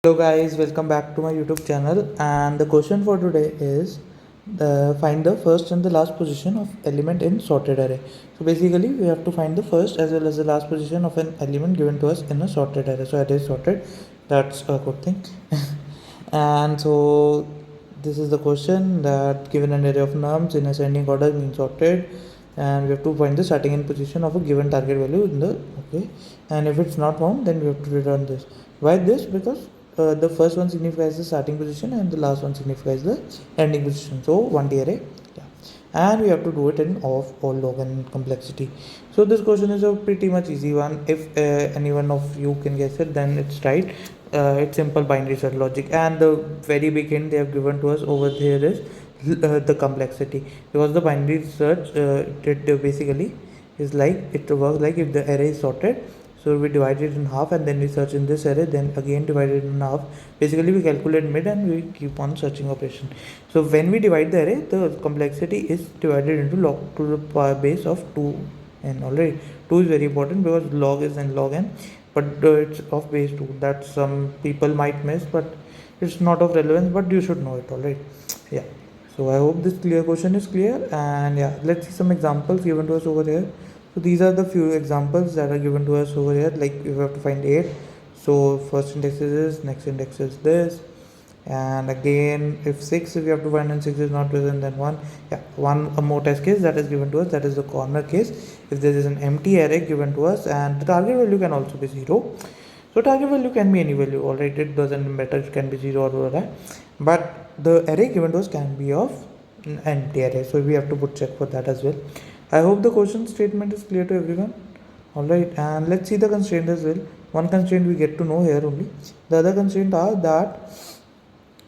Hello guys, welcome back to my YouTube channel, and the question for today is find the first and the last position of element in sorted array. So basically we have to find the first as well as the last position of an element given to us in a sorted array. So array is sorted, that's a good thing. And so this is the question that given an array of nums in ascending order means sorted, and we have to find the starting in position of a given target value in the okay, and if it's not found then we have to return this. Why this? Because the first one signifies the starting position and the last one signifies the ending position. So 1D array, yeah. And we have to do it in of all log and complexity. So this question is a pretty much easy one. If any one of you can guess it, then it's right. It's simple binary search logic, and the very big hint they have given to us over here is the complexity, because the binary search it basically is like, it works like if the array is sorted, so we divide it in half and then we search in this array, then again divide it in half. Basically we calculate mid and we keep on searching operation. So when we divide the array, the complexity is divided into log to the power base of 2n. Already 2 is very important because log is in log n, but it's of base 2. That some people might miss, but it's not of relevance, but you should know it. Alright, yeah. So I hope this question is clear, and yeah, let's see some examples given to us over here. So these are the few examples that are given to us over here. Like you have to find 8. So first index is this, next index is this, and again if 6, if you have to find, and 6 is not present, then 1. Yeah, a more test case that is given to us, that is the corner case. If there is an empty array given to us and the target value can also be 0. So target value can be any value, alright, it doesn't matter, it can be 0 or whatever, but the array given to us can be of an empty array, so we have to put check for that as well. I hope the question statement is clear to everyone. Alright, and let's see the constraint as well. One constraint we get to know here only. The other constraint are that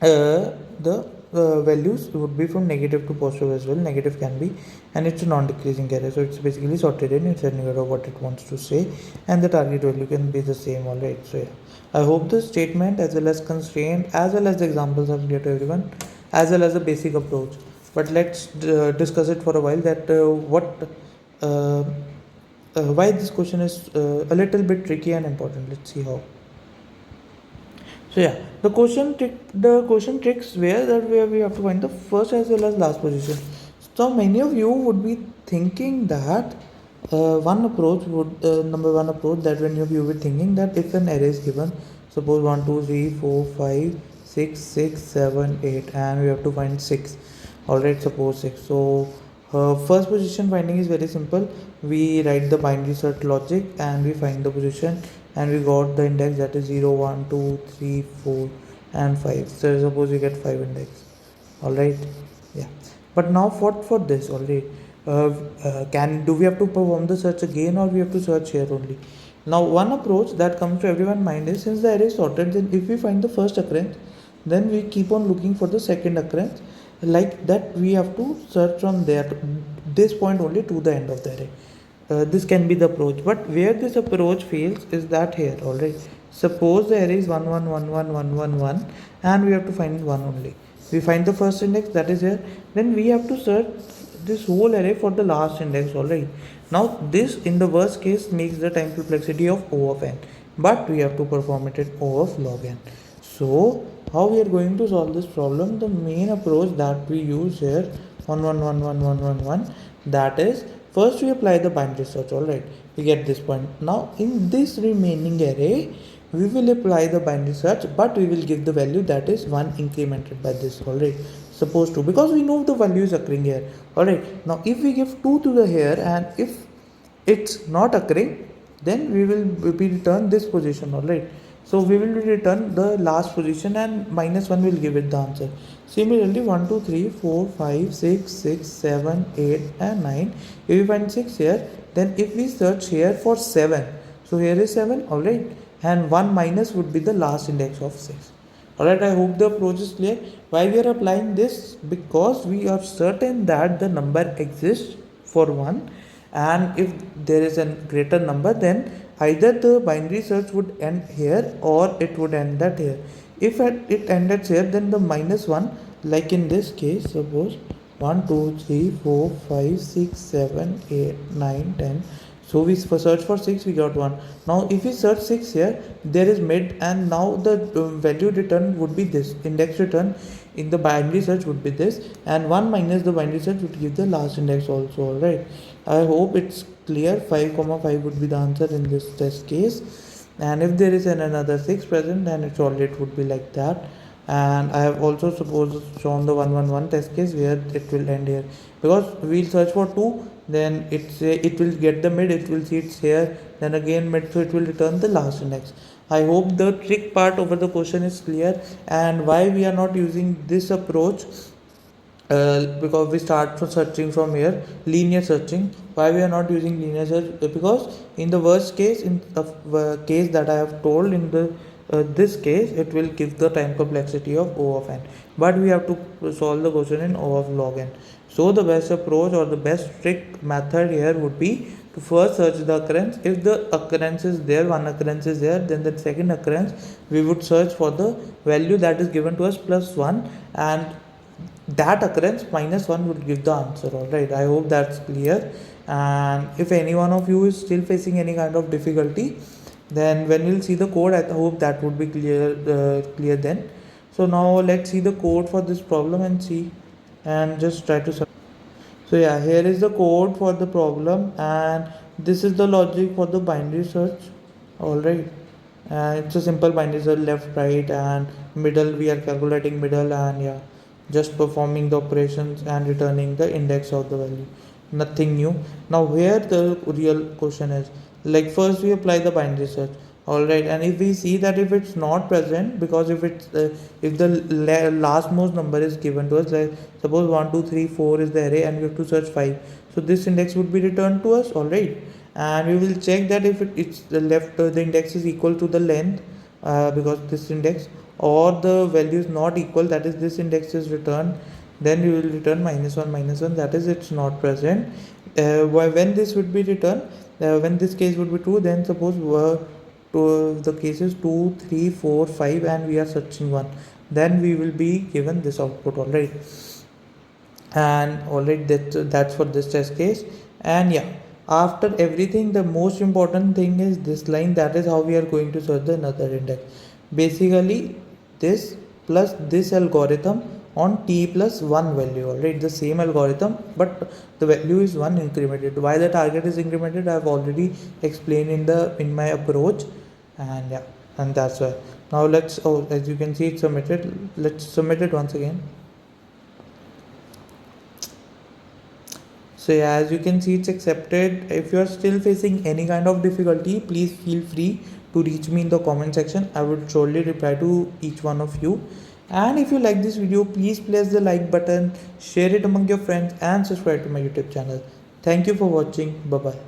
the values would be from negative to positive as well. Negative can be, and it's a non-decreasing array, so it's basically sorted in its any order what it wants to say, and the target value can be the same. Alright, so yeah, I hope the statement as well as constraint as well as the examples are clear to everyone, as well as the basic approach. But let's discuss it for a while, that why this question is a little bit tricky and important. Let's see how. So yeah, the question tricks where we have to find the first as well as last position. So many of you would be thinking that number one approach, that when you will be thinking that if an array is given, suppose 1 2 3 4 5 6 6 7 8, and we have to find 6. Alright, suppose 6. So first position finding is very simple. We write the binary search logic and we find the position, and we got the index, that is 0 1 2 3 4 and 5. So suppose we get 5 index. Alright, yeah. But now for this, already do we have to perform the search again, or we have to search here only? Now one approach that comes to everyone's mind is, since the array is sorted, then if we find the first occurrence, then we keep on looking for the second occurrence. Like that, we have to search from there, this point only, to the end of the array. This can be the approach, but where this approach fails is that here. Alright, suppose the array is 1 1 1 1 1 1 1, and we have to find 1 only. We find the first index, that is here, then we have to search this whole array for the last index. Alright, now this in the worst case makes the time complexity of O of n, but we have to perform it at O of log n. So how we are going to solve this problem? The main approach that we use here, 1 1 1 1 1 1 1, that is, first we apply the binary search. Alright, we get this point. Now in this remaining array, we will apply the binary search, but we will give the value, that is 1 incremented by this. Alright, suppose 2, because we know the value is occurring here. Alright, now if we give 2 to the here, and if it's not occurring, then we will return this position. Alright, so we will return the last position, and -1 will give it the answer. Similarly, 1 2 3 4 5 6 6 7 8 and 9. If we find 6 here, then if we search here for 7, so here is 7. Alright, and 1 minus would be the last index of 6. Alright, I hope the approach is clear. Why we are applying this? Because we are certain that the number exists for 1, and if there is a greater number, then either the binary search would end here or it would end that here. If it ended here, then the -1, like in this case, suppose 1 2 3 4 5 6 7 8 9 10. So we search for 6, we got 1. Now if we search 6 here, there is mid, and now the value return would be this. Index return in the binary search would be this, and 1 minus the binary search would give the last index also. Alright, I hope it's clear. 5 comma 5 would be the answer in this test case. And if there is another 6 present, then it would be like that. And I have also shown the 111 test case where it will end here, because we'll search for 2, then it will get the mid, it will see it's here, then again mid, so it will return the last index. I hope the trick part over the question is clear, and why we are not using this approach, because we start from searching from here, linear searching. Why we are not using linear search? Because in the worst case, in the case that I have told, in the this case, it will give the time complexity of O of n, but we have to solve the question in O of log n. So the best approach or the best trick method here would be to first search the occurrence. If the occurrence is there, one occurrence is there, then the second occurrence we would search for the value that is given to us plus 1, and that occurrence minus 1 would give the answer. Alright, I hope that's clear. And if any one of you is still facing any kind of difficulty, then when you'll see the code, I hope that would be clear then. So now let's see the code for this problem and see, and just try to. So yeah, here is the code for the problem, and this is the logic for the binary search. Alright, it's a simple binary search, left, right, and middle. We are calculating middle, and yeah, just performing the operations and returning the index of the value. Nothing new. Now here the real question is, like, first we apply the binary search. Alright, and if we see that if it's not present, because if it's if the last most number is given to us, like suppose 1 2 3 4 is the array and we have to search 5, so this index would be returned to us. Alright, and we will check that if it's the left, the index is equal to the length, because this index, or the value is not equal, that is this index is returned, then we will return -1, that is it's not present. When this would be returned, when this case would be true, then suppose the cases 2 3 4 5 and we are searching 1, then we will be given this output. Alright, and alright, that's for this test case. And yeah, after everything, the most important thing is this line, that is how we are going to search the another index. Basically this plus this algorithm on t plus 1 value. Alright, the same algorithm, but the value is 1 incremented. Why the target is incremented, I have already explained in my approach. And yeah, and that's why. Now let's, as you can see, it's submitted. Let's submit it once again. So yeah, as you can see, it's accepted. If you are still facing any kind of difficulty, please feel free to reach me in the comment section. I would surely reply to each one of you. And if you like this video, please press the like button, share it among your friends, and subscribe to my YouTube channel. Thank you for watching. Bye bye.